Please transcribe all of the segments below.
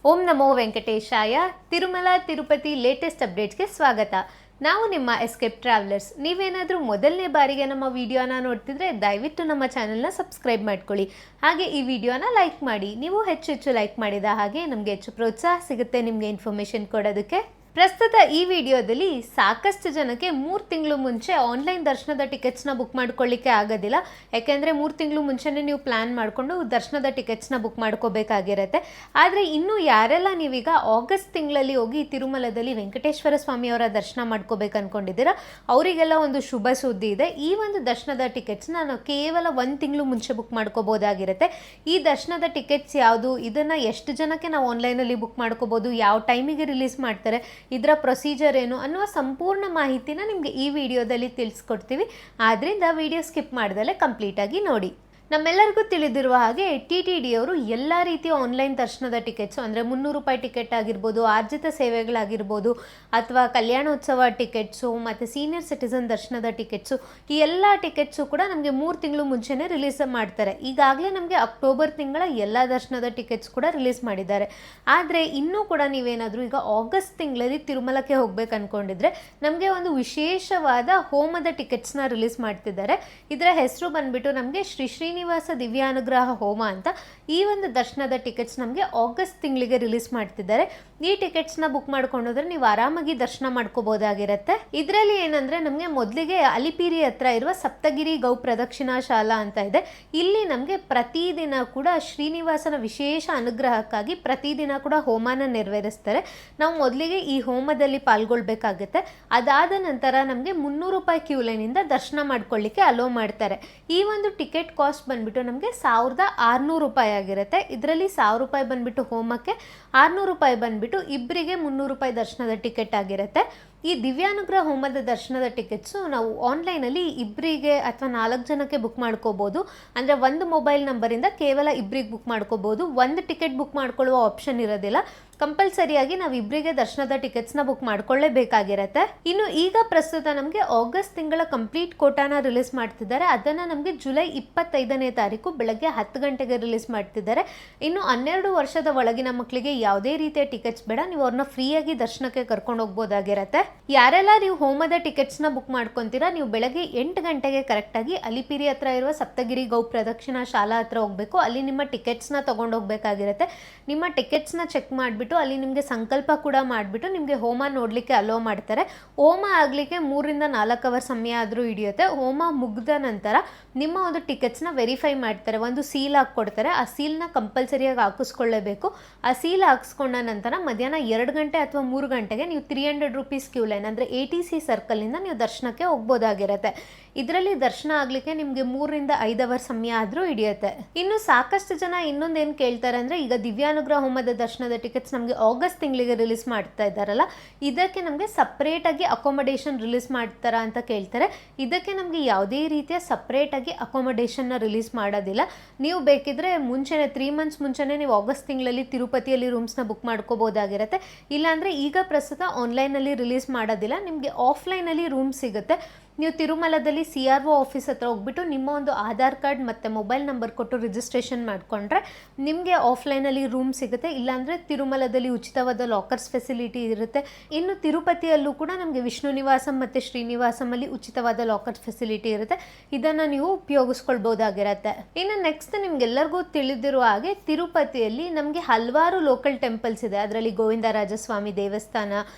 ಓಂ ನಮೋ ವೆಂಕಟೇಶಾಯ. Tirumala Tirupati latest ಅಪ್ಡೇಟ್ಸ್ಗೆ ಸ್ವಾಗತ. ನಾವು ನಿಮ್ಮ ಎಸ್ಕೇಪ್ ಟ್ರಾವೆಲರ್ಸ್. ನೀವೇನಾದರೂ ಮೊದಲನೇ ಬಾರಿಗೆ ನಮ್ಮ ವಿಡಿಯೋನ ನೋಡ್ತಿದ್ರೆ ದಯವಿಟ್ಟು ನಮ್ಮ ಚಾನೆಲ್ನ ಸಬ್ಸ್ಕ್ರೈಬ್ ಮಾಡ್ಕೊಳ್ಳಿ. ಹಾಗೆ ಈ ವಿಡಿಯೋನ ಲೈಕ್ ಮಾಡಿ. ನೀವು ಹೆಚ್ಚು ಲೈಕ್ ಮಾಡಿದ ಹಾಗೆ ನಮಗೆ ಹೆಚ್ಚು ಪ್ರೋತ್ಸಾಹ ಸಿಗುತ್ತೆ ನಿಮಗೆ ಇನ್ಫಾರ್ಮೇಷನ್ ಕೊಡೋದಕ್ಕೆ. ಪ್ರಸ್ತುತ ಈ ವಿಡಿಯೋದಲ್ಲಿ ಸಾಕಷ್ಟು ಜನಕ್ಕೆ 3 ತಿಂಗಳು ಮುಂಚೆ ಆನ್ಲೈನ್ ದರ್ಶನದ ಟಿಕೆಟ್ಸ್ನ ಬುಕ್ ಮಾಡ್ಕೊಳ್ಳಿಕ್ಕೆ ಆಗೋದಿಲ್ಲ. ಯಾಕೆಂದರೆ 3 ತಿಂಗಳು ಮುಂಚೆನೇ ನೀವು ಪ್ಲ್ಯಾನ್ ಮಾಡಿಕೊಂಡು ದರ್ಶನದ ಟಿಕೆಟ್ಸ್ನ ಬುಕ್ ಮಾಡ್ಕೋಬೇಕಾಗಿರುತ್ತೆ. ಆದರೆ ಇನ್ನೂ ಯಾರೆಲ್ಲ ನೀವೀಗ ಆಗಸ್ಟ್ ತಿಂಗಳಲ್ಲಿ ಹೋಗಿ ತಿರುಮಲದಲ್ಲಿ ವೆಂಕಟೇಶ್ವರ ಸ್ವಾಮಿಯವರ ದರ್ಶನ ಮಾಡ್ಕೋಬೇಕು ಅಂದ್ಕೊಂಡಿದ್ದೀರಾ, ಅವರಿಗೆಲ್ಲ ಒಂದು ಶುಭ ಸುದ್ದಿ ಇದೆ. ಈ ಒಂದು ದರ್ಶನದ ಟಿಕೆಟ್ಸ್ನ ನಾವು ಕೇವಲ 1 ತಿಂಗಳು ಮುಂಚೆ ಬುಕ್ ಮಾಡ್ಕೋಬೋದಾಗಿರುತ್ತೆ. ಈ ದರ್ಶನದ ಟಿಕೆಟ್ಸ್ ಯಾವುದು, ಇದನ್ನು ಎಷ್ಟು ಜನಕ್ಕೆ ನಾವು ಆನ್ಲೈನಲ್ಲಿ ಬುಕ್ ಮಾಡ್ಕೋಬೋದು, ಯಾವ ಟೈಮಿಗೆ ರಿಲೀಸ್ ಮಾಡ್ತಾರೆ, ಇದರ ಪ್ರೊಸೀಜರ್ ಏನು ಅನ್ನುವ ಸಂಪೂರ್ಣ ಮಾಹಿತಿನ ನಿಮಗೆ ಈ ವಿಡಿಯೋದಲ್ಲಿ ತಿಳಿಸ್ಕೊಡ್ತೀವಿ. ಆದ್ದರಿಂದ ವಿಡಿಯೋ ಸ್ಕಿಪ್ ಮಾಡ್ದಲೇ ಕಂಪ್ಲೀಟಾಗಿ ನೋಡಿ. ನಮ್ಮೆಲ್ಲರಿಗೂ ತಿಳಿದಿರುವ ಹಾಗೆ TTD ಅವರು ಎಲ್ಲ ರೀತಿಯ ಆನ್ಲೈನ್ ದರ್ಶನದ ಟಿಕೆಟ್ಸು ಅಂದರೆ 300 ರೂಪಾಯಿ ಟಿಕೆಟ್ ಆಗಿರ್ಬೋದು, ಆರ್ಜಿತ ಸೇವೆಗಳಾಗಿರ್ಬೋದು, ಅಥವಾ ಕಲ್ಯಾಣೋತ್ಸವ ಟಿಕೆಟ್ಸು ಮತ್ತು ಸೀನಿಯರ್ ಸಿಟಿಸನ್ ದರ್ಶನದ ಟಿಕೆಟ್ಸು, ಈ ಎಲ್ಲ ಟಿಕೆಟ್ಸು ಕೂಡ ನಮಗೆ 3 ತಿಂಗಳು ಮುಂಚೆನೇ ರಿಲೀಸ್ ಮಾಡ್ತಾರೆ. ಈಗಾಗಲೇ ನಮಗೆ ಅಕ್ಟೋಬರ್ ತಿಂಗಳ ಎಲ್ಲ ದರ್ಶನದ ಟಿಕೆಟ್ಸ್ ಕೂಡ ರಿಲೀಸ್ ಮಾಡಿದ್ದಾರೆ. ಆದರೆ ಇನ್ನೂ ಕೂಡ ನೀವೇನಾದರೂ ಈಗ ಆಗಸ್ಟ್ ತಿಂಗಳಲ್ಲಿ ತಿರುಮಲಕ್ಕೆ ಹೋಗ್ಬೇಕು ಅಂದ್ಕೊಂಡಿದ್ರೆ ನಮಗೆ ಒಂದು ವಿಶೇಷವಾದ ಹೋಮದ ಟಿಕೆಟ್ಸ್ನ ರಿಲೀಸ್ ಮಾಡ್ತಿದ್ದಾರೆ. ಇದರ ಹೆಸರು ಬಂದುಬಿಟ್ಟು ನಮಗೆ ಶ್ರೀನಿವಾಸ ದಿವ್ಯಾನುಗ್ರಹ ಹೋಮ ಅಂತ. ಈ ಒಂದು ದರ್ಶನದ ಟಿಕೆಟ್ಸ್ ನಮಗೆ ಆಗಸ್ಟ್ ತಿಂಗಳಿಗೆ ರಿಲೀಸ್ ಮಾಡ್ತಿದ್ದಾರೆ. ಈ ಟಿಕೆಟ್ಸ್ನ ಬುಕ್ ಮಾಡ್ಕೊಂಡೋದ್ರೆ ನೀವು ಆರಾಮಾಗಿ ದರ್ಶನ ಮಾಡ್ಕೋಬೋದಾಗಿರುತ್ತೆ. ಇದರಲ್ಲಿ ಏನಂದ್ರೆ ನಮಗೆ ಮೊದಲಿಗೆ ಅಲಿಪಿರಿ ಹತ್ರ ಇರುವ ಸಪ್ತಗಿರಿ ಗೌ ಪ್ರದಕ್ಷಿಣಾ ಶಾಲಾ ಅಂತ ಇದೆ. ಇಲ್ಲಿ ನಮಗೆ ಪ್ರತಿದಿನ ಕೂಡ ಶ್ರೀನಿವಾಸನ ವಿಶೇಷ ಅನುಗ್ರಹಕ್ಕಾಗಿ ಪ್ರತಿದಿನ ಕೂಡ ಹೋಮನ ನೆರವೇರಿಸ್ತಾರೆ. ನಾವು ಮೊದಲಿಗೆ ಈ ಹೋಮದಲ್ಲಿ ಪಾಲ್ಗೊಳ್ಬೇಕಾಗುತ್ತೆ. ಅದಾದ ನಂತರ ನಮಗೆ 300 ರೂಪಾಯಿ ಕ್ಯೂ ಲೈನಿಂದ ದರ್ಶನ ಮಾಡ್ಕೊಳ್ಳಿಕ್ಕೆ ಅಲೋ ಮಾಡ್ತಾರೆ. ಈ ಒಂದು ಟಿಕೆಟ್ ಕಾಸ್ಟ್ ಬಂದ್ಬಿಟ್ಟು ನಮಗೆ 1600 ರೂಪಾಯಿ ಆಗಿರುತ್ತೆ. ಇದರಲ್ಲಿ 1000 ರೂಪಾಯಿ ಬಂದ್ಬಿಟ್ಟು ಹೋಮಕ್ಕೆ, 600 ರೂಪಾಯಿ ಬಂದ್ಬಿಟ್ಟು ಇಬ್ಬರಿಗೆ 300 ರೂಪಾಯಿ ದರ್ಶನದ ಟಿಕೆಟ್ ಆಗಿರುತ್ತೆ. ಈ ದಿವ್ಯಾನುಗ್ರಹ ಹೋಮದ ದರ್ಶನದ ಟಿಕೆಟ್ಸು ನಾವು ಆನ್ಲೈನಲ್ಲಿ ಇಬ್ಬರಿಗೆ ಅಥವಾ 4 ಜನಕ್ಕೆ ಬುಕ್ ಮಾಡ್ಕೋಬೋದು. ಅಂದರೆ ಒಂದು ಮೊಬೈಲ್ ನಂಬರಿಂದ ಕೇವಲ ಇಬ್ಬರಿಗೆ ಬುಕ್ ಮಾಡ್ಕೋಬೋದು. ಒಂದು ಟಿಕೆಟ್ ಬುಕ್ ಮಾಡ್ಕೊಳ್ಳುವ ಆಪ್ಷನ್ ಇರೋದಿಲ್ಲ. ಕಂಪಲ್ಸರಿಯಾಗಿ ನಾವು ಇಬ್ಬರಿಗೆ ದರ್ಶನದ ಟಿಕೆಟ್ಸ್ನ ಬುಕ್ ಮಾಡ್ಕೊಳ್ಳೇಬೇಕಾಗಿರುತ್ತೆ. ಇನ್ನು ಈಗ ಪ್ರಸ್ತುತ ನಮಗೆ ಆಗಸ್ಟ್ ತಿಂಗಳ ಕಂಪ್ಲೀಟ್ ಕೋಟಾನ ರಿಲೀಸ್ ಮಾಡ್ತಿದ್ದಾರೆ. ಅದನ್ನು ನಮಗೆ ಜುಲೈ 25ನೇ ತಾರೀಕು ಬೆಳಗ್ಗೆ 10 ಗಂಟೆಗೆ ರಿಲೀಸ್ ಮಾಡ್ತಿದ್ದಾರೆ. ಇನ್ನು 12 ವರ್ಷದ ಒಳಗಿನ ಮಕ್ಕಳಿಗೆ ಯಾವುದೇ ರೀತಿಯ ಟಿಕೆಟ್ಸ್ ಬೇಡ, ನೀವು ಅವ್ರನ್ನ ಫ್ರೀಯಾಗಿ ದರ್ಶನಕ್ಕೆ ಕರ್ಕೊಂಡು ಹೋಗ್ಬೋದಾಗಿರುತ್ತೆ. ಯಾರೆಲ್ಲ ನೀವು ಹೋಮದ ಟಿಕೆಟ್ಸ್ನ ಬುಕ್ ಮಾಡ್ಕೊತೀರಾ, ನೀವು ಬೆಳಗ್ಗೆ 8 ಗಂಟೆಗೆ ಕರೆಕ್ಟಾಗಿ ಅಲಿಪಿರಿ ಹತ್ರ ಇರುವ ಸಪ್ತಗಿರಿ ಗೌ ಪ್ರದಕ್ಷಿಣಾ ಶಾಲಾ ಹತ್ರ ಹೋಗಬೇಕು. ಅಲ್ಲಿ ನಿಮ್ಮ ಟಿಕೆಟ್ಸ್ನ ತೊಗೊಂಡು ಹೋಗ್ಬೇಕಾಗಿರುತ್ತೆ. ನಿಮ್ಮ ಟಿಕೆಟ್ಸ್ನ ಚೆಕ್ ಮಾಡಿಬಿಟ್ಟು ಅಲ್ಲಿ ನಿಮಗೆ ಸಂಕಲ್ಪ ಕೂಡ ಮಾಡಿಬಿಟ್ಟು ನಿಮಗೆ ಹೋಮ ನೋಡಲಿಕ್ಕೆ ಅಲೋ ಮಾಡ್ತಾರೆ. ಹೋಮ ಆಗಲಿಕ್ಕೆ 3 ರಿಂದ 4 ಅವರ್ ಸಮಯ ಆದರೂ ಹಿಡಿಯುತ್ತೆ. ಹೋಮ ಮುಗಿದ ನಂತರ ನಿಮ್ಮ ಒಂದು ಟಿಕೆಟ್ಸ್ನ ವೆರಿಫೈ ಮಾಡ್ತಾರೆ. ಒಂದು ಸೀಲ್ ಹಾಕ್ಕೊಡ್ತಾರೆ. ಆ ಸೀಲ್ನ ಕಂಪಲ್ಸರಿಯಾಗಿ ಹಾಕಿಸ್ಕೊಳ್ಳೇಬೇಕು. ಆ ಸೀಲ್ ಹಾಕಿಸ್ಕೊಂಡ ನಂತರ ಮಧ್ಯಾಹ್ನ 2 ಗಂಟೆ ಅಥವಾ 3 ಗಂಟೆಗೆ ನೀವು 300 ರೂಪೀಸ್ ಕ್ಯೂ ಲೈನ್ ಅಂದರೆ ATC ಸರ್ಕಲಿಂದ ನೀವು ದರ್ಶನಕ್ಕೆ ಹೋಗ್ಬೋದಾಗಿರುತ್ತೆ. ಇದರಲ್ಲಿ ದರ್ಶನ ಆಗಲಿಕ್ಕೆ ನಿಮಗೆ 3 ರಿಂದ 5 ಅವರ್ ಸಮಯ ಆದರೂ ಹಿಡಿಯುತ್ತೆ. ಇನ್ನು ಸಾಕಷ್ಟು ಜನ ಇನ್ನೊಂದೇನು ಕೇಳ್ತಾರೆ ಅಂದರೆ, ಈಗ ದಿವ್ಯಾನುಗ್ರಹ ಹೋಮದ ದರ್ಶನದ ಟಿಕೆಟ್ಸ್ ನಮಗೆ ಆಗಸ್ಟ್ ತಿಂಗಳಿಗೆ ರಿಲೀಸ್ ಮಾಡ್ತಾ ಇದ್ದಾರಲ್ಲ, ಇದಕ್ಕೆ ನಮಗೆ ಸಪ್ರೇಟಾಗಿ ಅಕೊಮಡೇಷನ್ ರಿಲೀಸ್ ಮಾಡ್ತಾರಾ ಅಂತ ಕೇಳ್ತಾರೆ. ಇದಕ್ಕೆ ನಮಗೆ ಯಾವುದೇ ರೀತಿಯ ಸಪ್ರೇಟಾಗಿ ಅಕೊಮಡೇಷನ್ನ ರಿಲೀಸ್ ಮಾಡೋದಿಲ್ಲ. ನೀವು ಬೇಕಿದ್ರೆ ಮುಂಚೆನೇ 3 ಮಂತ್ಸ್ ಮುಂಚೆನೇ ನೀವು ಆಗಸ್ಟ್ ತಿಂಗಳಲ್ಲಿ ತಿರುಪತಿಯಲ್ಲಿ ರೂಮ್ಸ್ನ ಬುಕ್ ಮಾಡ್ಕೋಬೋದಾಗಿರುತ್ತೆ. ಇಲ್ಲಾಂದರೆ ಈಗ ಪ್ರಸ್ತುತ ಆನ್ಲೈನಲ್ಲಿ ರಿಲೀಸ್ ಮಾಡೋದಿಲ್ಲ. ನಿಮಗೆ ಆಫ್ಲೈನಲ್ಲಿ ರೂಮ್ ಸಿಗುತ್ತೆ. ನೀವು ತಿರುಮಲದಲ್ಲಿ CRO ಆಫೀಸ್ ಹತ್ರ ಹೋಗ್ಬಿಟ್ಟು ನಿಮ್ಮ ಒಂದು ಆಧಾರ್ ಕಾರ್ಡ್ ಮತ್ತು ಮೊಬೈಲ್ ನಂಬರ್ ಕೊಟ್ಟು ರಿಜಿಸ್ಟ್ರೇಷನ್ ಮಾಡಿಕೊಂಡ್ರೆ ನಿಮಗೆ ಆಫ್ಲೈನಲ್ಲಿ ರೂಮ್ ಸಿಗುತ್ತೆ. ಇಲ್ಲಾಂದರೆ ತಿರುಮಲದಲ್ಲಿ ಉಚಿತವಾದ ಲಾಕರ್ಸ್ ಫೆಸಿಲಿಟಿ ಇರುತ್ತೆ. ಇನ್ನು ತಿರುಪತಿಯಲ್ಲೂ ಕೂಡ ನಮಗೆ ವಿಷ್ಣು ನಿವಾಸಂ ಮತ್ತು ಶ್ರೀನಿವಾಸಮಲ್ಲಿ ಉಚಿತವಾದ ಲಾಕರ್ಸ್ ಫೆಸಿಲಿಟಿ ಇರುತ್ತೆ. ಇದನ್ನು ನೀವು ಉಪಯೋಗಿಸ್ಕೊಳ್ಬೋದಾಗಿರುತ್ತೆ. ಇನ್ನು ನೆಕ್ಸ್ಟ್ ನಿಮಗೆಲ್ಲರಿಗೂ ತಿಳಿದಿರುವ ಹಾಗೆ ತಿರುಪತಿಯಲ್ಲಿ ನಮಗೆ ಹಲವಾರು ಲೋಕಲ್ ಟೆಂಪಲ್ಸ್ ಇದೆ. ಅದರಲ್ಲಿ ಗೋವಿಂದರಾಜಸ್ವಾಮಿ ದೇವಸ್ಥಾನ,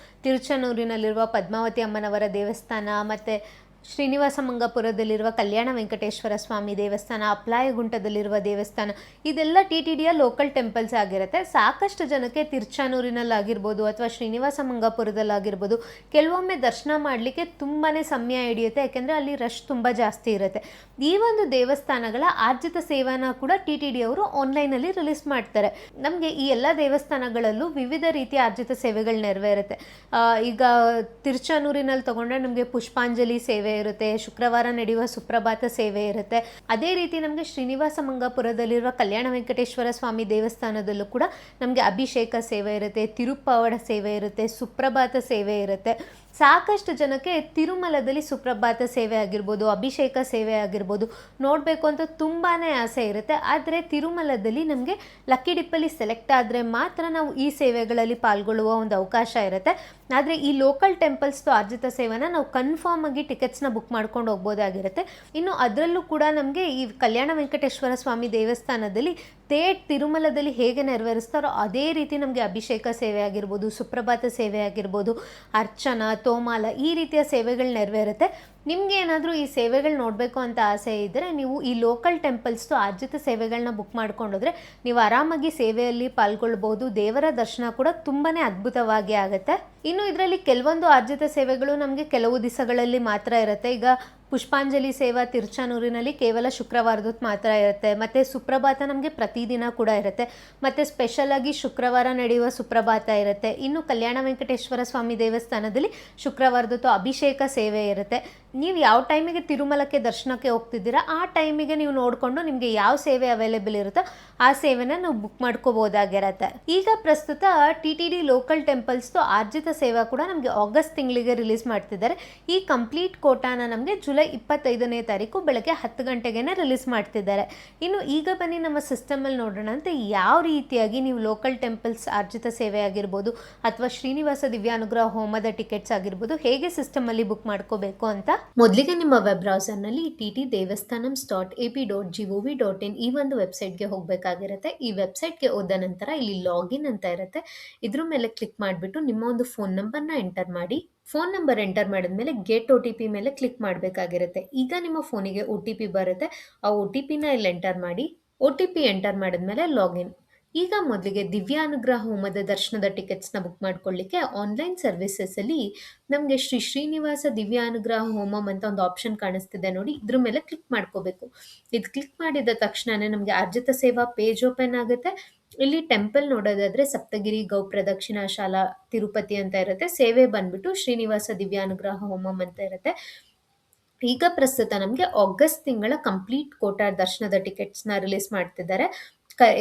ತಿರುಚನೂರಿನಲ್ಲಿರುವ ಪದ್ಮಾವತಿ ಅಮ್ಮನವರ ದೇವಸ್ಥಾನ, ಮತ್ತು ಶ್ರೀನಿವಾಸ ಮಂಗಾಪುರದಲ್ಲಿರುವ ಕಲ್ಯಾಣ ವೆಂಕಟೇಶ್ವರ ಸ್ವಾಮಿ ದೇವಸ್ಥಾನ, ಅಪ್ಲಾಯಗುಂಟದಲ್ಲಿರುವ ದೇವಸ್ಥಾನ, ಇದೆಲ್ಲ TTDಯ ಲೋಕಲ್ ಟೆಂಪಲ್ಸ್ ಆಗಿರುತ್ತೆ. ಸಾಕಷ್ಟು ಜನಕ್ಕೆ ತಿರುಚಾನೂರಿನಲ್ಲಾಗಿರ್ಬೋದು ಅಥವಾ ಶ್ರೀನಿವಾಸ ಮಂಗಾಪುರದಲ್ಲಾಗಿರ್ಬೋದು ಕೆಲವೊಮ್ಮೆ ದರ್ಶನ ಮಾಡಲಿಕ್ಕೆ ತುಂಬಾ ಸಮಯ ಹಿಡಿಯುತ್ತೆ. ಯಾಕೆಂದರೆ ಅಲ್ಲಿ ರಶ್ ತುಂಬ ಜಾಸ್ತಿ ಇರುತ್ತೆ. ಈ ಒಂದು ದೇವಸ್ಥಾನಗಳ ಆರ್ಜಿತ ಸೇವೆನ ಕೂಡ TTD ಅವರು ಆನ್ಲೈನಲ್ಲಿ ರಿಲೀಸ್ ಮಾಡ್ತಾರೆ. ನಮಗೆ ಈ ಎಲ್ಲ ದೇವಸ್ಥಾನಗಳಲ್ಲೂ ವಿವಿಧ ರೀತಿಯ ಆರ್ಜಿತ ಸೇವೆಗಳು ನೆರವೇರುತ್ತೆ. ಈಗ ತಿರುಚಾನೂರಿನಲ್ಲಿ ತಗೊಂಡ್ರೆ ನಮಗೆ ಪುಷ್ಪಾಂಜಲಿ ಸೇವೆ ಇರುತ್ತೆ, ಶುಕ್ರವಾರ ನಡೆಯುವ ಸುಪ್ರಭಾತ ಸೇವೆ ಇರುತ್ತೆ. ಅದೇ ರೀತಿ ನಮಗೆ ಶ್ರೀನಿವಾಸ ಮಂಗಾಪುರದಲ್ಲಿರುವ ಕಲ್ಯಾಣ ವೆಂಕಟೇಶ್ವರ ಸ್ವಾಮಿ ದೇವಸ್ಥಾನದಲ್ಲೂ ಕೂಡ ನಮಗೆ ಅಭಿಷೇಕ ಸೇವೆ ಇರುತ್ತೆ, ತಿರುಪ್ಪಾವಡ ಸೇವೆ ಇರುತ್ತೆ, ಸುಪ್ರಭಾತ ಸೇವೆ ಇರುತ್ತೆ. ಸಾಕಷ್ಟು ಜನಕ್ಕೆ ತಿರುಮಲದಲ್ಲಿ ಸುಪ್ರಭಾತ ಸೇವೆ ಆಗಿರ್ಬೋದು, ಅಭಿಷೇಕ ಸೇವೆ ಆಗಿರ್ಬೋದು ನೋಡಬೇಕು ಅಂತ ತುಂಬಾ ಆಸೆ ಇರುತ್ತೆ. ಆದರೆ ತಿರುಮಲದಲ್ಲಿ ನಮಗೆ ಲಕ್ಕಿ ಡಿಪ್ಪಲ್ಲಿ ಸೆಲೆಕ್ಟ್ ಆದರೆ ಮಾತ್ರ ನಾವು ಈ ಸೇವೆಗಳಲ್ಲಿ ಪಾಲ್ಗೊಳ್ಳುವ ಒಂದು ಅವಕಾಶ ಇರುತ್ತೆ. ಆದರೆ ಈ ಲೋಕಲ್ ಟೆಂಪಲ್ಸ್ದು ಆರ್ಜಿತ ಸೇವೆನ ನಾವು ಕನ್ಫರ್ಮ್ ಆಗಿ ಟಿಕೆಟ್ಸ್ನ ಬುಕ್ ಮಾಡ್ಕೊಂಡು ಹೋಗ್ಬೋದಾಗಿರುತ್ತೆ. ಇನ್ನು ಅದರಲ್ಲೂ ಕೂಡ ನಮಗೆ ಈ ಕಲ್ಯಾಣ ವೆಂಕಟೇಶ್ವರ ಸ್ವಾಮಿ ದೇವಸ್ಥಾನದಲ್ಲಿ ತೇಟ್ ತಿರುಮಲದಲ್ಲಿ ಹೇಗೆ ನೆರವೇರಿಸ್ತಾರೋ ಅದೇ ರೀತಿ ನಮಗೆ ಅಭಿಷೇಕ ಸೇವೆ ಆಗಿರ್ಬೋದು, ಸುಪ್ರಭಾತ ಸೇವೆ ಆಗಿರ್ಬೋದು, ಅರ್ಚನಾ, ತೋಮಾಲ ಈ ರೀತಿಯ ಸೇವೆಗಳು ನೆರವೇರುತ್ತೆ. ನಿಮಗೆ ಏನಾದರೂ ಈ ಸೇವೆಗಳು ನೋಡಬೇಕು ಅಂತ ಆಸೆ ಇದ್ದರೆ ನೀವು ಈ ಲೋಕಲ್ ಟೆಂಪಲ್ಸ್ದು ಆರ್ಜಿತ ಸೇವೆಗಳನ್ನ ಬುಕ್ ಮಾಡ್ಕೊಂಡೋದ್ರೆ ನೀವು ಆರಾಮಾಗಿ ಸೇವೆಯಲ್ಲಿ ಪಾಲ್ಗೊಳ್ಬೋದು. ದೇವರ ದರ್ಶನ ಕೂಡ ತುಂಬಾ ಅದ್ಭುತವಾಗಿ ಆಗುತ್ತೆ. ಇನ್ನು ಇದರಲ್ಲಿ ಕೆಲವೊಂದು ಆರ್ಜಿತ ಸೇವೆಗಳು ನಮಗೆ ಕೆಲವು ದಿವಸಗಳಲ್ಲಿ ಮಾತ್ರ ಇರುತ್ತೆ. ಈಗ ಪುಷ್ಪಾಂಜಲಿ ಸೇವಾ ತಿರುಚಾನೂರಿನಲ್ಲಿ ಕೇವಲ ಶುಕ್ರವಾರದೊತ್ತು ಮಾತ್ರ ಇರುತ್ತೆ. ಮತ್ತು ಸುಪ್ರಭಾತ ನಮಗೆ ಪ್ರತಿದಿನ ಕೂಡ ಇರುತ್ತೆ. ಮತ್ತು ಸ್ಪೆಷಲಾಗಿ ಶುಕ್ರವಾರ ನಡೆಯುವ ಸುಪ್ರಭಾತ ಇರುತ್ತೆ. ಇನ್ನು ಕಲ್ಯಾಣ ವೆಂಕಟೇಶ್ವರ ಸ್ವಾಮಿ ದೇವಸ್ಥಾನದಲ್ಲಿ ಶುಕ್ರವಾರದೊತ್ತು ಅಭಿಷೇಕ ಸೇವೆ ಇರುತ್ತೆ. ನೀವು ಯಾವ ಟೈಮಿಗೆ ತಿರುಮಲಕ್ಕೆ ದರ್ಶನಕ್ಕೆ ಹೋಗ್ತಿದ್ದೀರಾ ಆ ಟೈಮಿಗೆ ನೀವು ನೋಡಿಕೊಂಡು ನಿಮಗೆ ಯಾವ ಸೇವೆ ಅವೈಲೇಬಲ್ ಇರುತ್ತೋ ಆ ಸೇವೆನ ನಾವು ಬುಕ್ ಮಾಡ್ಕೋಬೋದಾಗಿರುತ್ತೆ. ಈಗ ಪ್ರಸ್ತುತ TTD ಲೋಕಲ್ ಟೆಂಪಲ್ಸ್ದು ಆರ್ಜಿತ ಸೇವಾ ಕೂಡ ನಮಗೆ ಆಗಸ್ಟ್ ತಿಂಗಳಿಗೆ ರಿಲೀಸ್ ಮಾಡ್ತಿದ್ದಾರೆ. ಈ ಕಂಪ್ಲೀಟ್ ಕೋಟಾನ ನಮಗೆ ಜುಲೈ 25ನೇ ತಾರೀಕು ಬೆಳಗ್ಗೆ 10 ಗಂಟೆಗೆ ರಿಲೀಸ್ ಮಾಡ್ತಿದ್ದಾರೆ. ಇನ್ನು ಈಗ ಬನ್ನಿ ನಮ್ಮ ಸಿಸ್ಟಮಲ್ಲಿ ನೋಡೋಣ ಅಂತ ಯಾವ ರೀತಿಯಾಗಿ ನೀವು ಲೋಕಲ್ ಟೆಂಪಲ್ಸ್ ಆರ್ಜಿತ ಸೇವೆ ಆಗಿರ್ಬೋದು ಅಥವಾ ಶ್ರೀನಿವಾಸ ದಿವ್ಯಾನುಗ್ರಹ ಹೋಮದ ಟಿಕೆಟ್ಸ್ ಆಗಿರ್ಬೋದು ಹೇಗೆ ಸಿಸ್ಟಮಲ್ಲಿ ಬುಕ್ ಮಾಡ್ಕೋಬೇಕು ಅಂತ. ಮೊದಲಿಗೆ ನಿಮ್ಮ ವೆಬ್ ಬ್ರೌಸರ್ನಲ್ಲಿ ttdevastanam.ap.gov.in ಈ ಒಂದು ವೆಬ್ಸೈಟ್ಗೆ ಹೋಗಬೇಕಾಗಿರುತ್ತೆ. ಈ ವೆಬ್ಸೈಟ್ಗೆ ಹೋದ ನಂತರ ಇಲ್ಲಿ ಲಾಗಿನ್ ಅಂತ ಇರುತ್ತೆ. ಇದ್ರ ಮೇಲೆ ಕ್ಲಿಕ್ ಮಾಡಿಬಿಟ್ಟು ನಿಮ್ಮ ಒಂದು ಫೋನ್ ನಂಬರ್ನ ಎಂಟರ್ ಮಾಡಿ. ಫೋನ್ ನಂಬರ್ ಎಂಟರ್ ಮಾಡಿದ್ಮೇಲೆ ಗೆಟ್ OTP ಮೇಲೆ ಕ್ಲಿಕ್ ಮಾಡಬೇಕಾಗಿರುತ್ತೆ. ಈಗ ನಿಮ್ಮ ಫೋನಿಗೆ OTP ಬರುತ್ತೆ. ಆ OTPನ ಇಲ್ಲಿ ಎಂಟರ್ ಮಾಡಿ. OTP ಎಂಟರ್ ಮಾಡಿದ್ಮೇಲೆ ಲಾಗಿನ್. ಈಗ ಮೊದಲಿಗೆ ದಿವ್ಯಾನುಗ್ರಹ ಹೋಮದ ದರ್ಶನದ ಟಿಕೆಟ್ಸ್ನ ಬುಕ್ ಮಾಡ್ಕೊಳ್ಳಿಕ್ಕೆ ಆನ್ಲೈನ್ ಸರ್ವಿಸಸಲ್ಲಿ ನಮಗೆ ಶ್ರೀ ಶ್ರೀನಿವಾಸ ದಿವ್ಯಾನುಗ್ರಹ ಹೋಮಂ ಅಂತ ಒಂದು ಆಪ್ಷನ್ ಕಾಣಿಸ್ತಿದೆ ನೋಡಿ, ಇದ್ರ ಮೇಲೆ ಕ್ಲಿಕ್ ಮಾಡ್ಕೋಬೇಕು. ಇದು ಕ್ಲಿಕ್ ಮಾಡಿದ ತಕ್ಷಣನೇ ನಮಗೆ ಆರ್ಜಿತ ಸೇವಾ ಪೇಜ್ ಓಪನ್ ಆಗುತ್ತೆ. ಇಲ್ಲಿ ಟೆಂಪಲ್ ನೋಡೋದಾದ್ರೆ ಸಪ್ತಗಿರಿ ಗೌ ಪ್ರದಕ್ಷಿಣಾ ಶಾಲಾ ತಿರುಪತಿ ಅಂತ ಇರುತ್ತೆ. ಸೇವೆ ಬಂದ್ಬಿಟ್ಟು ಶ್ರೀನಿವಾಸ ದಿವ್ಯಾನುಗ್ರಹ ಹೋಮಂ ಅಂತ ಇರುತ್ತೆ. ಈಗ ಪ್ರಸ್ತುತ ನಮಗೆ ಆಗಸ್ಟ್ ತಿಂಗಳ ಕಂಪ್ಲೀಟ್ ಕೋಟಾ ದರ್ಶನದ ಟಿಕೆಟ್ಸ್ನ ರಿಲೀಸ್ ಮಾಡ್ತಿದ್ದಾರೆ.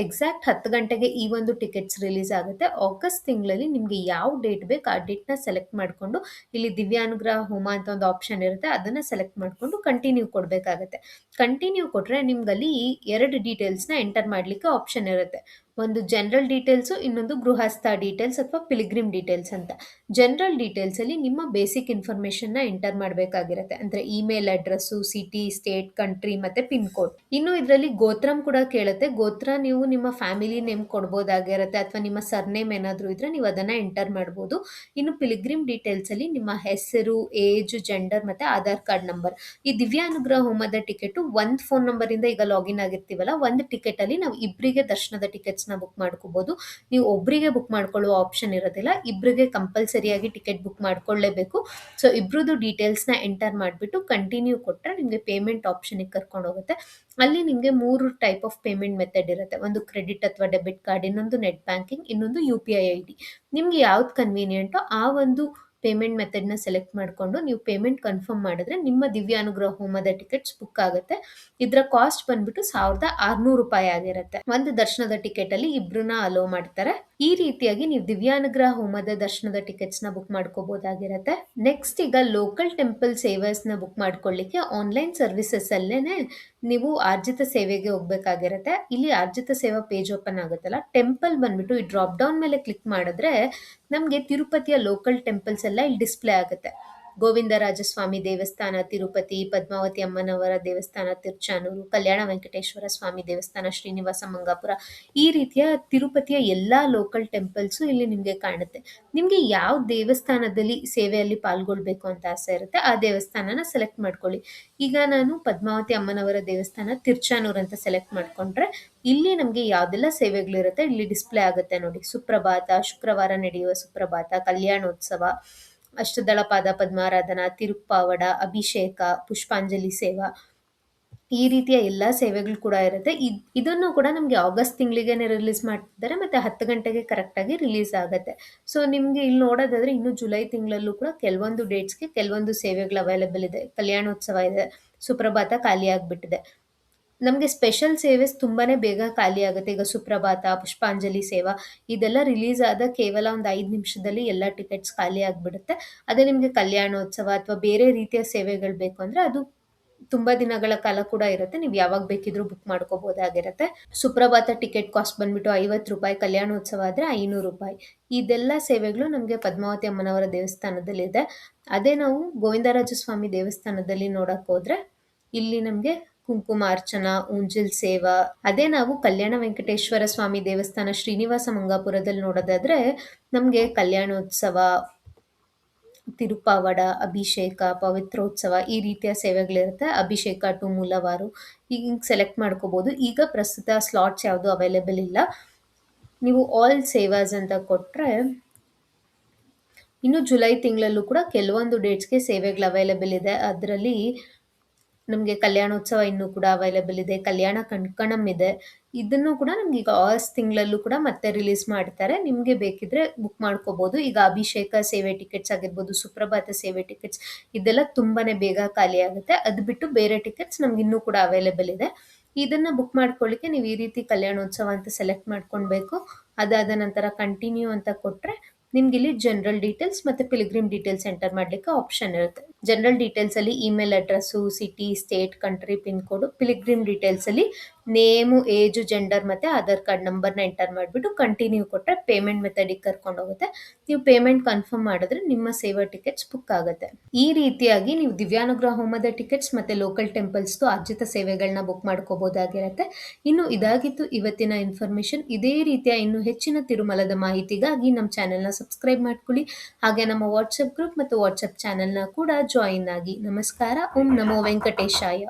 ಎಕ್ಸಾಕ್ಟ್ 10 ಗಂಟೆಗೆ ಈ ಒಂದು ಟಿಕೆಟ್ಸ್ ರಿಲೀಸ್ ಆಗುತ್ತೆ. ಆಗಸ್ಟ್ ತಿಂಗಳಲ್ಲಿ ನಿಮಗೆ ಯಾವ ಡೇಟ್ ಬೇಕು ಆ ಡೇಟ್ನ ಸೆಲೆಕ್ಟ್ ಮಾಡಿಕೊಂಡು ಇಲ್ಲಿ ದಿವ್ಯಾನುಗ್ರಹ ಹೋಮ ಅಂತ ಒಂದು ಆಪ್ಷನ್ ಇರುತ್ತೆ, ಅದನ್ನು ಸೆಲೆಕ್ಟ್ ಮಾಡಿಕೊಂಡು ಕಂಟಿನ್ಯೂ ಕೊಡಬೇಕಾಗತ್ತೆ. ಕಂಟಿನ್ಯೂ ಕೊಟ್ಟರೆ ನಿಮ್ಗಲ್ಲಿ 2 ಡೀಟೇಲ್ಸ್ನ ಎಂಟರ್ ಮಾಡಲಿಕ್ಕೆ ಆಪ್ಷನ್ ಇರುತ್ತೆ. ಒಂದು ಜನರಲ್ ಡೀಟೇಲ್ಸು, ಇನ್ನೊಂದು ಗೃಹಸ್ಥ ಡೀಟೇಲ್ಸ್ ಅಥವಾ ಪಿಲಿಗ್ರಿಮ್ ಡೀಟೇಲ್ಸ್ ಅಂತ. ಜನರಲ್ ಡೀಟೇಲ್ಸಲ್ಲಿ ನಿಮ್ಮ ಬೇಸಿಕ್ ಇನ್ಫಾರ್ಮೇಷನ್ನ ಎಂಟರ್ ಮಾಡಬೇಕಾಗಿರುತ್ತೆ. ಅಂದರೆ email address, city, state, country ಮತ್ತು ಪಿನ್ ಕೋಡ್. ಇನ್ನು ಇದರಲ್ಲಿ ಗೋತ್ರಂ ಕೂಡ ಕೇಳುತ್ತೆ. ಗೋತ್ರ ನೀವು ನಿಮ್ಮ ಫ್ಯಾಮಿಲಿ ನೇಮ್ ಕೊಡ್ಬೋದಾಗಿರುತ್ತೆ ಅಥವಾ ನಿಮ್ಮ ಸರ್ನೇಮ್ ಏನಾದರೂ ಇದ್ದರೆ ನೀವು ಅದನ್ನು ಎಂಟರ್ ಮಾಡ್ಬೋದು. ಇನ್ನು ಪಿಲಿಗ್ರಿಮ್ ಡೀಟೇಲ್ಸಲ್ಲಿ ನಿಮ್ಮ ಹೆಸರು, ಏಜ್, ಜೆಂಡರ್ ಮತ್ತು ಆಧಾರ್ ಕಾರ್ಡ್ ನಂಬರ್. ಈ ದಿವ್ಯಾನುಗ್ರಹ ಹೋಮದ ಟಿಕೆಟು ಒಂದು ಫೋನ್ ನಂಬರಿಂದ ಈಗ ಲಾಗಿನ್ ಆಗಿರ್ತೀವಲ್ಲ, ಒಂದು ಟಿಕೆಟಲ್ಲಿ ನಾವು ಇಬ್ಬರಿಗೆ ದರ್ಶನದ ಟಿಕೆಟ್ಸ್ನ ಬುಕ್ ಮಾಡ್ಕೋಬೋದು. ನೀವು ಒಬ್ಬರಿಗೆ ಬುಕ್ ಮಾಡ್ಕೊಳ್ಳುವ ಆಪ್ಷನ್ ಇರೋದಿಲ್ಲ, ಇಬ್ಬರಿಗೆ ಕಂಪಲ್ಸರಿಯಾಗಿ ಟಿಕೆಟ್ ಬುಕ್ ಮಾಡ್ಕೊಳ್ಳೇಬೇಕು. ಸೊ ಇಬ್ರದ್ದು ಡೀಟೇಲ್ಸ್ನ ಎಂಟರ್ ಮಾಡಿಬಿಟ್ಟು ಕಂಟಿನ್ಯೂ ಕೊಟ್ಟರೆ ನಿಮಗೆ ಪೇಮೆಂಟ್ ಆಪ್ಷನಿಗೆ ಕರ್ಕೊಂಡು ಹೋಗುತ್ತೆ. ಅಲ್ಲಿ ನಿಮಗೆ 3 ಟೈಪ್ ಆಫ್ ಪೇಮೆಂಟ್ ಮೆಥಡ್ ಇರುತ್ತೆ. ಒಂದು ಕ್ರೆಡಿಟ್ ಅಥವಾ ಡೆಬಿಟ್ ಕಾರ್ಡ್, ಇನ್ನೊಂದು ನೆಟ್ ಬ್ಯಾಂಕಿಂಗ್, ಇನ್ನೊಂದು UPI ID. ನಿಮಗೆ ಯಾವ್ದು ಕನ್ವೀನಿಯೆಂಟೋ ಆ ಒಂದು ಪೇಮೆಂಟ್ ಮೆಥಡ್ನ ಸೆಲೆಕ್ಟ್ ಮಾಡಿಕೊಂಡು ನೀವು ಪೇಮೆಂಟ್ ಕನ್ಫರ್ಮ್ ಮಾಡಿದ್ರೆ ನಿಮ್ಮ ದಿವ್ಯಾನುಗ್ರಹ ಹೋಮದ ಟಿಕೆಟ್ಸ್ ಬುಕ್ ಆಗುತ್ತೆ. ಇದರ ಕಾಸ್ಟ್ ಬಂದ್ಬಿಟ್ಟು 1600 ರೂಪಾಯಿ ಆಗಿರುತ್ತೆ. ಒಂದು ದರ್ಶನದ ಟಿಕೆಟ್ ಅಲ್ಲಿ ಇಬ್ರನ್ನ ಅಲೋ ಮಾಡ್ತಾರೆ. ಈ ರೀತಿಯಾಗಿ ನೀವು ದಿವ್ಯಾನುಗ್ರಹ ಹೋಮದ ದರ್ಶನದ ಟಿಕೆಟ್ಸ್ನ ಬುಕ್ ಮಾಡ್ಕೋಬಹುದಾಗಿರುತ್ತೆ. ನೆಕ್ಸ್ಟ್ ಈಗ ಲೋಕಲ್ ಟೆಂಪಲ್ ಸೇವರ್ಸ್ನ ಬುಕ್ ಮಾಡ್ಕೊಳ್ಳಿಕ್ಕೆ ಆನ್ಲೈನ್ ಸರ್ವಿಸಸ್ ಅಲ್ಲೇನೆ ನೀವು ಆರ್ಜಿತ ಸೇವೆಗೆ ಹೋಗ್ಬೇಕಾಗಿರುತ್ತೆ. ಇಲ್ಲಿ ಆರ್ಜಿತ ಸೇವಾ ಪೇಜ್ ಓಪನ್ ಆಗುತ್ತಲ್ಲ, ಟೆಂಪಲ್ ಬಂದ್ಬಿಟ್ಟು ಈ ಡ್ರಾಪ್ ಡೌನ್ ಮೇಲೆ ಕ್ಲಿಕ್ ಮಾಡಿದ್ರೆ ನಮಗೆ ತಿರುಪತಿಯ ಲೋಕಲ್ ಟೆಂಪಲ್ಸ್ ಎಲ್ಲ ಇಲ್ಲಿ ಡಿಸ್ಪ್ಲೇ ಆಗುತ್ತೆ. ಗೋವಿಂದರಾಜಸ್ವಾಮಿ ದೇವಸ್ಥಾನ ತಿರುಪತಿ, ಪದ್ಮಾವತಿ ಅಮ್ಮನವರ ದೇವಸ್ಥಾನ ತಿರುಚಾನೂರು, ಕಲ್ಯಾಣ ವೆಂಕಟೇಶ್ವರ ಸ್ವಾಮಿ ದೇವಸ್ಥಾನ ಶ್ರೀನಿವಾಸ ಮಂಗಾಪುರ, ಈ ರೀತಿಯ ತಿರುಪತಿಯ ಎಲ್ಲ ಲೋಕಲ್ ಟೆಂಪಲ್ಸು ಇಲ್ಲಿ ನಿಮಗೆ ಕಾಣುತ್ತೆ. ನಿಮಗೆ ಯಾವ ದೇವಸ್ಥಾನದಲ್ಲಿ ಸೇವೆಯಲ್ಲಿ ಪಾಲ್ಗೊಳ್ಬೇಕು ಅಂತ ಆಸೆ ಇರುತ್ತೆ ಆ ದೇವಸ್ಥಾನನ ಸೆಲೆಕ್ಟ್ ಮಾಡ್ಕೊಳ್ಳಿ. ಈಗ ನಾನು ಪದ್ಮಾವತಿ ಅಮ್ಮನವರ ದೇವಸ್ಥಾನ ತಿರುಚಾನೂರು ಅಂತ ಸೆಲೆಕ್ಟ್ ಮಾಡ್ಕೊಂಡ್ರೆ ಇಲ್ಲಿ ನಮಗೆ ಯಾವುದೆಲ್ಲ ಸೇವೆಗಳಿರುತ್ತೆ ಇಲ್ಲಿ ಡಿಸ್ಪ್ಲೇ ಆಗುತ್ತೆ ನೋಡಿ. ಸುಪ್ರಭಾತ, ಶುಕ್ರವಾರ ನಡೆಯುವ ಸುಪ್ರಭಾತ, ಕಲ್ಯಾಣೋತ್ಸವ, ಅಷ್ಟದಳಪಾದ ಪದ್ಮಾರಾಧನಾ, ತಿರುಪ್ಪಾವಡ, ಅಭಿಷೇಕ, ಪುಷ್ಪಾಂಜಲಿ ಸೇವಾ, ಈ ರೀತಿಯ ಎಲ್ಲ ಸೇವೆಗಳು ಕೂಡ ಇರುತ್ತೆ. ಇದನ್ನು ಕೂಡ ನಮಗೆ ಆಗಸ್ಟ್ ತಿಂಗಳಿಗೆ ರಿಲೀಸ್ ಮಾಡ್ತಿದ್ದಾರೆ ಮತ್ತು 10 ಗಂಟೆಗೆ ಕರೆಕ್ಟಾಗಿ ರಿಲೀಸ್ ಆಗುತ್ತೆ. ಸೊ ನಿಮಗೆ ಇಲ್ಲಿ ನೋಡೋದಾದರೆ ಇನ್ನು ಜುಲೈ ತಿಂಗಳಲ್ಲೂ ಕೂಡ ಕೆಲವೊಂದು ಡೇಟ್ಸ್ಗೆ ಕೆಲವೊಂದು ಸೇವೆಗಳು ಅವೈಲೇಬಲ್ ಇದೆ. ಕಲ್ಯಾಣೋತ್ಸವ ಇದೆ, ಸುಪ್ರಭಾತ ಖಾಲಿ ಆಗಿಬಿಟ್ಟಿದೆ. ನಮಗೆ ಸ್ಪೆಷಲ್ ಸೇವೆಸ್ ತುಂಬಾನೇ ಬೇಗ ಖಾಲಿ ಆಗುತ್ತೆ. ಈಗ ಸುಪ್ರಭಾತ, ಪುಷ್ಪಾಂಜಲಿ ಸೇವಾ ಇದೆಲ್ಲ ರಿಲೀಸ್ ಆದ ಕೇವಲ ಒಂದು 5 ನಿಮಿಷದಲ್ಲಿ ಎಲ್ಲ ಟಿಕೆಟ್ಸ್ ಖಾಲಿ ಆಗ್ಬಿಡುತ್ತೆ. ಅದೇ ನಿಮ್ಗೆ ಕಲ್ಯಾಣೋತ್ಸವ ಅಥವಾ ಬೇರೆ ರೀತಿಯ ಸೇವೆಗಳು ಬೇಕು ಅಂದ್ರೆ ಅದು ತುಂಬಾ ದಿನಗಳ ಕಾಲ ಕೂಡ ಇರುತ್ತೆ. ನೀವು ಯಾವಾಗ ಬೇಕಿದ್ರೂ ಬುಕ್ ಮಾಡ್ಕೋಬಹುದಾಗಿರುತ್ತೆ. ಸುಪ್ರಭಾತ ಟಿಕೆಟ್ ಕಾಸ್ಟ್ ಬಂದ್ಬಿಟ್ಟು ₹50, ಕಲ್ಯಾಣೋತ್ಸವ ಆದ್ರೆ ₹500. ಇದೆಲ್ಲ ಸೇವೆಗಳು ನಮಗೆ ಪದ್ಮಾವತಿ ಅಮ್ಮನವರ ದೇವಸ್ಥಾನದಲ್ಲಿದೆ. ಅದೇ ನಾವು ಗೋವಿಂದರಾಜಸ್ವಾಮಿ ದೇವಸ್ಥಾನದಲ್ಲಿ ನೋಡಕ್ ಹೋದ್ರೆ ಇಲ್ಲಿ ನಮ್ಗೆ ಕುಂಕುಮಾರ್ಚನ, ஊஞ்சல் ಸೇವಾ, ಅದೇ ನಾವು ಕಲ್ಯಾಣ ವೆಂಕಟೇಶ್ವರ ಸ್ವಾಮಿ ದೇವಸ್ಥಾನ ಶ್ರೀನಿವಾಸ ಮಂಗಾಪುರದಲ್ಲಿ ನೋಡೋದಾದ್ರೆ ನಮ್ಗೆ ಕಲ್ಯಾಣೋತ್ಸವ, ತಿರುಪಾವಡ, ಅಭಿಷೇಕ, ಪವಿತ್ರೋತ್ಸವ ಈ ರೀತಿಯ ಸೇವೆಗಳಿರುತ್ತೆ. ಅಭಿಷೇಕ ಟು ಮೂಲವಾರು ಹಿಂಗ್ ಸೆಲೆಕ್ಟ್ ಮಾಡ್ಕೋಬಹುದು. ಈಗ ಪ್ರಸ್ತುತ ಸ್ಲಾಟ್ಸ್ ಯಾವುದು ಅವೈಲೇಬಲ್ ಇಲ್ಲ. ನೀವು ಆಲ್ ಸೇವಾಸ್ ಅಂತ ಕೊಟ್ರೆ ಇನ್ನು ಜುಲೈ ತಿಂಗಳಲ್ಲೂ ಕೂಡ ಕೆಲವೊಂದು ಡೇಟ್ಸ್‌ಗೆ ಸೇವೆಗಳು ಅವೈಲೇಬಲ್ ಇದೆ. ಅದರಲ್ಲಿ ನಮಗೆ ಕಲ್ಯಾಣೋತ್ಸವ ಇನ್ನೂ ಕೂಡ ಅವೈಲೇಬಲ್ ಇದೆ. ಕಲ್ಯಾಣ ಕಂಕಣಂ ಇದೆ. ಇದನ್ನು ಕೂಡ ನಮ್ಗೆ ಈಗ ಆಗಸ್ಟ್ ತಿಂಗಳಲ್ಲೂ ಕೂಡ ಮತ್ತೆ ರಿಲೀಸ್ ಮಾಡ್ತಾರೆ. ನಿಮ್ಗೆ ಬೇಕಿದ್ರೆ ಬುಕ್ ಮಾಡ್ಕೋಬಹುದು. ಈಗ ಅಭಿಷೇಕ ಸೇವೆ ಟಿಕೆಟ್ಸ್ ಆಗಿರ್ಬೋದು, ಸುಪ್ರಭಾತ ಸೇವೆ ಟಿಕೆಟ್ಸ್ ಇದೆಲ್ಲ ತುಂಬಾನೇ ಬೇಗ ಖಾಲಿ ಆಗುತ್ತೆ. ಅದು ಬಿಟ್ಟು ಬೇರೆ ಟಿಕೆಟ್ಸ್ ನಮ್ಗೆ ಇನ್ನೂ ಕೂಡ ಅವೈಲೇಬಲ್ ಇದೆ. ಇದನ್ನ ಬುಕ್ ಮಾಡ್ಕೊಳ್ಳಿಕ್ಕೆ ನೀವು ಈ ರೀತಿ ಕಲ್ಯಾಣೋತ್ಸವ ಅಂತ ಸೆಲೆಕ್ಟ್ ಮಾಡ್ಕೊಳ್ಬೇಕು. ಅದಾದ ನಂತರ ಕಂಟಿನ್ಯೂ ಅಂತ ಕೊಟ್ರೆ ನಿಮ್ಗಿಲ್ಲಿ ಜನರಲ್ ಡೀಟೇಲ್ಸ್ ಮತ್ತೆ ಪಿಲ್ಗ್ರಿಮ್ ಡೀಟೇಲ್ಸ್ ಎಂಟರ್ ಮಾಡ್ಲಿಕ್ಕೆ ಆಪ್ಷನ್ ಇರುತ್ತೆ. ಜನರಲ್ ಡೀಟೇಲ್ಸ್ ಅಲ್ಲಿ email address, city, state, country, pin code. Pilgrim details ಅಲ್ಲಿ ನೇಮು, ಏಜ್, ಜೆಂಡರ್ ಮತ್ತೆ ಆಧಾರ್ ಕಾರ್ಡ್ ನಂಬರ್ನ ಎಂಟರ್ ಮಾಡಿಬಿಟ್ಟು ಕಂಟಿನ್ಯೂ ಕೊಟ್ರೆ ಪೇಮೆಂಟ್ ಮೆಥಡಿಗೆ ಕರ್ಕೊಂಡು ಹೋಗುತ್ತೆ. ನೀವು ಪೇಮೆಂಟ್ ಕನ್ಫರ್ಮ್ ಮಾಡಿದ್ರೆ ನಿಮ್ಮ ಸೇವಾ ಟಿಕೆಟ್ಸ್ ಬುಕ್ ಆಗುತ್ತೆ. ಈ ರೀತಿಯಾಗಿ ನೀವು ದಿವ್ಯಾನುಗ್ರಹ ಹೋಮದ ಟಿಕೆಟ್ಸ್ ಮತ್ತೆ ಲೋಕಲ್ ಟೆಂಪಲ್ಸ್ ಅರ್ಜಿತ ಸೇವೆಗಳನ್ನ ಬುಕ್ ಮಾಡ್ಕೋಬಹುದಾಗಿರುತ್ತೆ. ಇನ್ನು ಇದಾಗಿತ್ತು ಇವತ್ತಿನ ಇನ್ಫಾರ್ಮೇಶನ್. ಇದೇ ರೀತಿಯ ಇನ್ನು ಹೆಚ್ಚಿನ ತಿರುಮಲದ ಮಾಹಿತಿಗಾಗಿ ನಮ್ಮ ಚಾನೆಲ್ನ ಸಬ್ಸ್ಕ್ರೈಬ್ ಮಾಡ್ಕೊಳ್ಳಿ. ಹಾಗೆ ನಮ್ಮ ವಾಟ್ಸಪ್ ಗ್ರೂಪ್ ಮತ್ತು ವಾಟ್ಸಪ್ ಚಾನೆಲ್ನ ಕೂಡ ಜಾಯಿನ್ ಆಗಿ. ನಮಸ್ಕಾರ. ಓಂ ನಮೋ ವೆಂಕಟೇಶಾಯ.